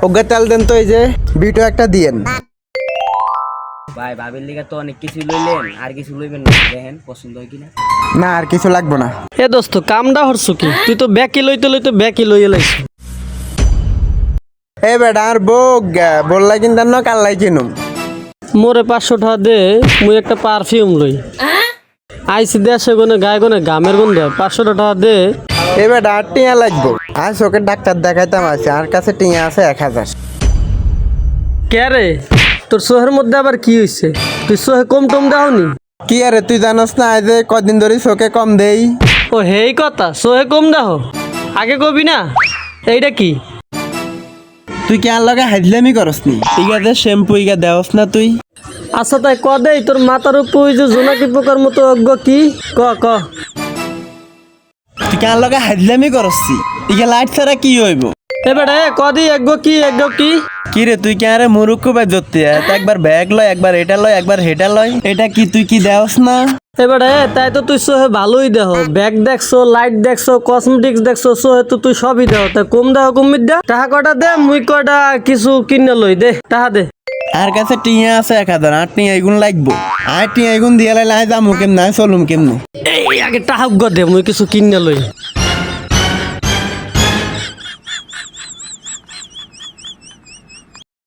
ওকে তেল দেন তো, এই যে বিটো একটা দিয়েন। ভাই ভাবির লিগা তো অনেক কিছু লইলেন, আর কিছু লইবেন না, দেখেন পছন্দ হয় কিনা। না আর কিছু লাগবে না। এ দোস্ত কামডা হরছু কি? তুই তো ব্যাকি লইতে লইতে ব্যাকি লইয়ে লাইছ। এ বেটা আর বললাই কিনতাম না, কাল্লাই কিনুম। মোরে 500 টাকা দে, মুই একটা পারফিউম লই। আইসি দেশে গনে গায়ে গনে গামের গন্ধ, 500 টাকা দে। এ বেটা আর টিয়া লাগবো। আজ ওকে ডাক্তার দেখাইতাম, আছে আর কাছে টিয়া আছে 1000। কে রে, তোর সোহের মধ্যে আবার কি হইছে? তুই সোহে কম টম দাওনি? কি আরে তুই জানোস না, আজ কদিন ধরে চোখে কম দেই। ও হেই কথা, সোহে কম দাও, আগে কবি না। এইটা কি? তুই কি আর লগে হাইজলামি করস নি? ঠিক আছে, শ্যাম্পু ইগা দেওস না তুই। আচ্ছা তাই ক দেই, তোর মাথার উপর ওই যে জোনাকি পোকার মতো অজ্ঞ কি? ক ক। তুই কি আর লগে হাইজলামি করস নি? ইগা লাইট ছাড়া কি হইব? এ বেটা কদি এগো কি এগো কি? কি রে তুই কি আরে মুরুক্ষ বে জত্তি? একবার ব্যাগ লয়, একবার এটা লয়, একবার হেটা লয়। এটা কি তুই কি দেওস না? এবারে তাই তো তুই সোহে ভালোই দেহ, ব্যাগ দেখছো, লাইট দেখছো, কসমেটিক্স দেখছো, সোহে তো তুই সবই দেহ। তা কম দেহ কমির দে, টাকা কটা দে, মুই কটা কিছু কিনে লই দে, টাকা দে। আর কাছে টিয়া আছে 1000, আর টিয়া এগুন লাগবো। আর টিয়া এগুন দিয়ে লাইলে আয় যামু কেমনে, চলুম কেমনে? এই আগে টাকা দে, মুই কিছু কিনে লই।